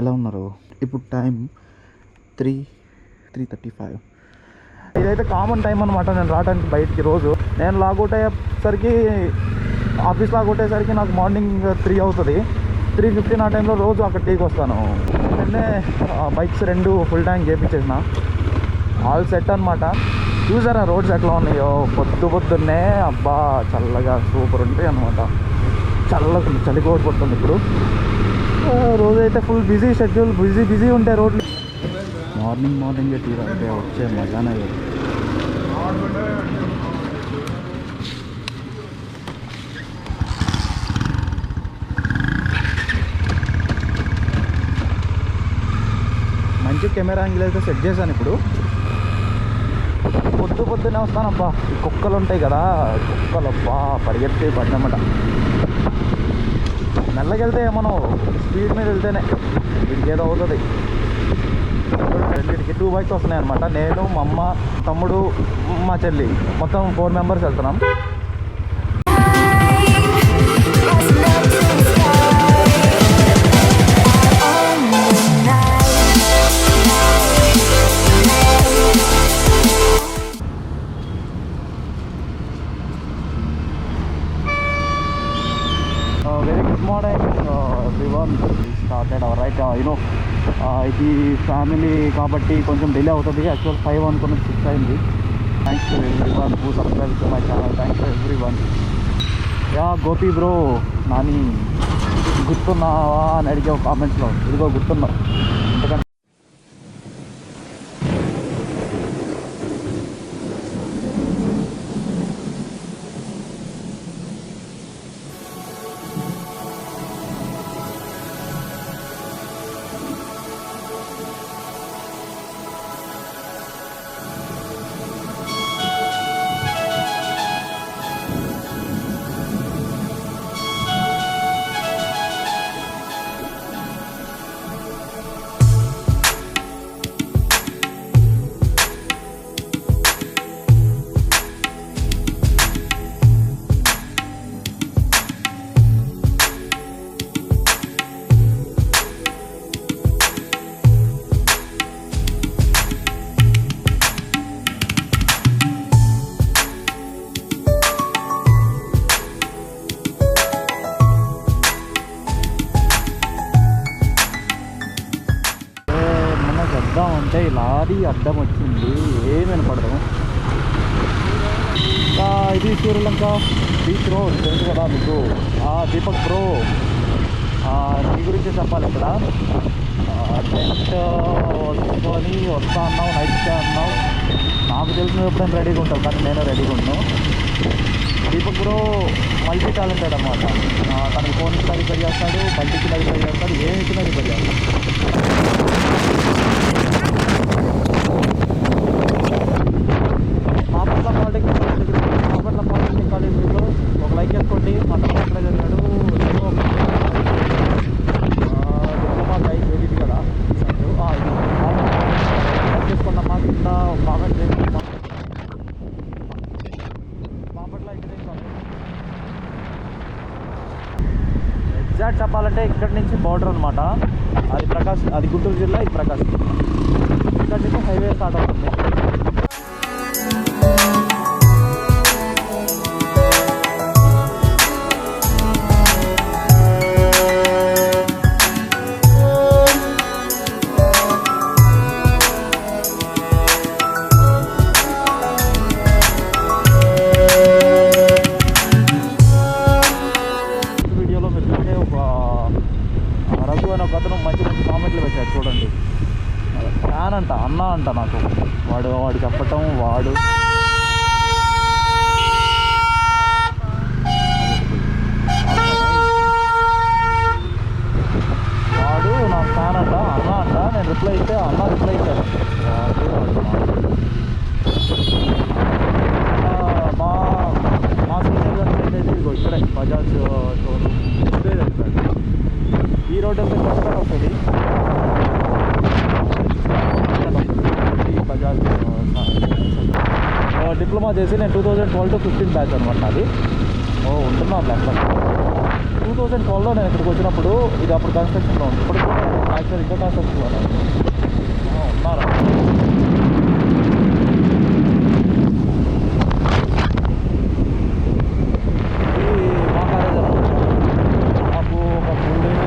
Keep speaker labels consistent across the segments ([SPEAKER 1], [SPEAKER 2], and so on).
[SPEAKER 1] ఎలా ఉన్నారు? ఇప్పుడు టైం 3:35. ఇదైతే కామన్ టైం అనమాట నేను రావడానికి బయటికి. రోజు నేను లాగౌట్ అయ్యేసరికి ఆఫీస్ లాగౌట్ అయ్యేసరికి నాకు మార్నింగ్ 3 అవుతుంది. 3:15 ఆ టైంలో రోజు అక్కడ టీకి వస్తాను. నిన్నే బైక్స్ 2 ఫుల్ ట్యాంక్ చేయించేసిన, ఆల్ సెట్ అనమాట. చూసారా రోడ్స్ ఎట్లా ఉన్నాయో? పొద్దున్నే అబ్బా చల్లగా సూపర్ ఉంటాయి అనమాట. చలి కోట్ పడుతుంది ఇప్పుడు. రోజైతే ఫుల్ బిజీ షెడ్యూల్, బిజీ ఉంటాయి రోడ్లు. మార్నింగ్ టీ తాగితే వచ్చే మజానే లేదు. మంచి కెమెరా యాంగిల్ అయితే సెట్ చేశాను ఇప్పుడు. పొద్దునే వస్తానబ్బా. ఈ కుక్కలు ఉంటాయి కదా, కుక్కలు అబ్బా పరిగెత్తి పడినమాట. మెల్లగెళ్తే మనం స్పీడ్ మీద వెళ్తేనే వీడికి ఏదో అవుతుంది. రెండింటికి 2 బైక్స్ వస్తున్నాయి అనమాట. నేను, మా అమ్మ, తమ్ముడు, మా చెల్లి, మొత్తం 4 మెంబర్స్ వెళ్తున్నాం. Very good morning everyone. Started our ride. ఇది ఫ్యామిలీ కాబట్టి కొంచెం డిలే అవుతుంది. యాక్చువల్ 5 అనుకున్నది 6 అయింది. Thanks to everyone who subscribe to my channel. Thanks to everyone. Yeah Gopi bro, Nani గుర్తున్నావా అని అడిగావు కామెంట్స్లో. ఇదిగో గుర్తున్నావు. ఎందుకంటే అంటే లారీ అడ్డం వచ్చింది, ఏమి వినపడదు. ఇది సూర్యలంక బీచ్ రోడ్ తెలుసు కదా మీకు. దీపక్ బ్రో, నీ గురించి చెప్పాలి. ఇక్కడ టెంట్ వస్తుంది, వస్తా అన్నావు, నైట్ స్టే అన్నావు. నాకు తెలిసి నువ్వు ఎప్పుడైనా రెడీగా ఉంటావు, కానీ నేను రెడీగా ఉన్నాను. దీపక్ బ్రో మల్టీ టాలెంటెడ్ అనమాట. తనకి ఫోన్ ఇచ్చినా రిపేర్ చేస్తాడు, బండి ఇచ్చినా రిపేర్ చేస్తాడు, ఏమి ఇచ్చినా రిపేర్ చేస్తాడు. పాలిటెక్నిక్ కాలేజీలో ఒక లైక్ చేసుకోండి. మా తమ్ముడు ఎక్కడ చదివాడు, డిప్లొమా లైక్ ఏది కదా చేసుకున్న మా కింద కామెంట్ చేసి బాపట్ల ఇంజనీరింగ్ కాలేజ్. ఎగ్జాక్ట్ చెప్పాలంటే ఇక్కడి నుంచి బార్డర్ అనమాట. అది గుంటూరు జిల్లా, ఇది ప్రకాశం. ఇక్కడి నుంచి హైవే స్టార్ట్ అవుతుంది. చూడండి, ఫ్యాన్ అంట, అన్న అంట నాకు. వాడు చెప్పటం, వాడు నా ఫ్యాన్ అంట, అన్న అంట. నేను రిప్లై ఇస్తే అన్న రిప్లై ఇచ్చాను. మా సీనియర్ గారు అయితే ఇదిగో ఇక్కడే బజాజ్ షోరూమ్ ఇదే వెళ్తాడు. ఈ రోడ్ అయితే కొత్తగా వస్తుంది. బజాజ్ డిప్లొమా చేసి నేను 2012 to 15 బ్యాచ్ అనమాట. అది ఉంటున్నాను లెక్క. 2012లో నేను ఇక్కడికి వచ్చినప్పుడు ఇది అప్పుడు కన్స్ట్రక్షన్లో ఉంది. ఇప్పుడు యాక్చువల్ ఇంకా కన్స్ట్రక్షన్లో ఉన్నారా. మా కాలేజ్ అనమాట. మాకు ఒక 3 days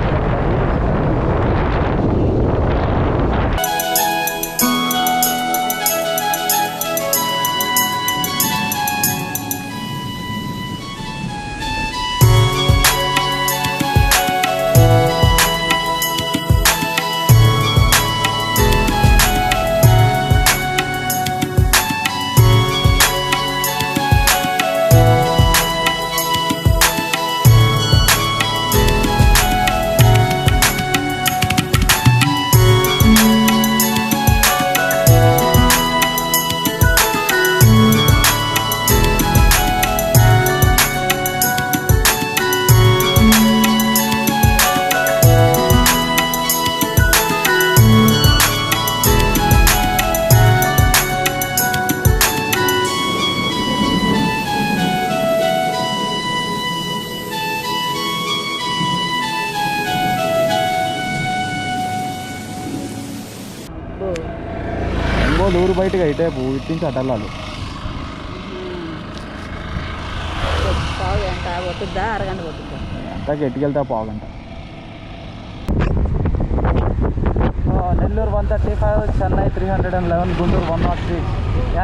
[SPEAKER 1] ఊరు బయటగా అయితే ఇట్టించి అటు వెళ్ళాలి.
[SPEAKER 2] పావుగంట పోతుందా అరగంట పోతుందా?
[SPEAKER 1] అంతా గట్టికెళ్తే పావుగంట. నెల్లూరు 135, చెన్నై 311, గుంటూరు 106,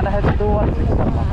[SPEAKER 1] NH 216 అనమాట.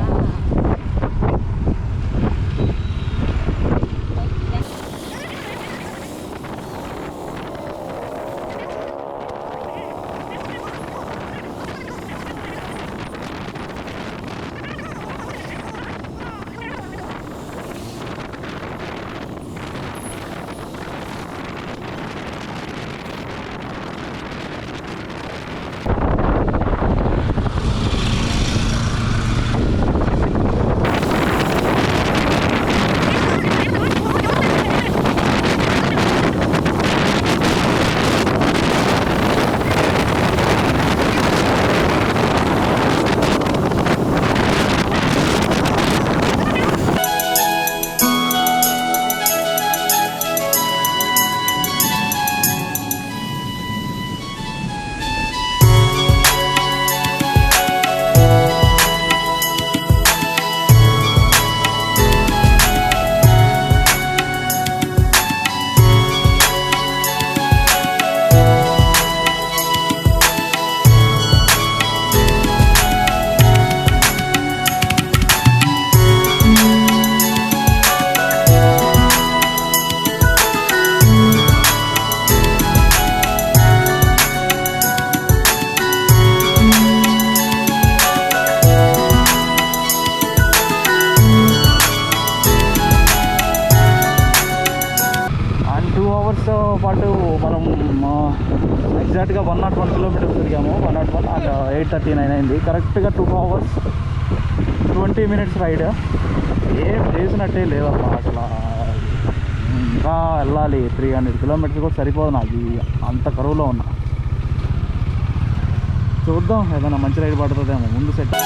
[SPEAKER 1] పాటు మనం ఎగ్జాక్ట్గా 101 కిలోమీటర్స్ తిరిగాము. 101 అండ్ 8:39 అయింది. కరెక్ట్గా 2 hours 20 minutes రైడ్. ఏం చేసినట్టే లేదమ్మా అసలు. ఇంకా వెళ్ళాలి 300 kilometers కూడా సరిపోదు నాకు, అంత కరువులో ఉన్నా. చూద్దాం ఏదైనా మంచి రైడ్ పడుతుందేమో ముందు సెట్.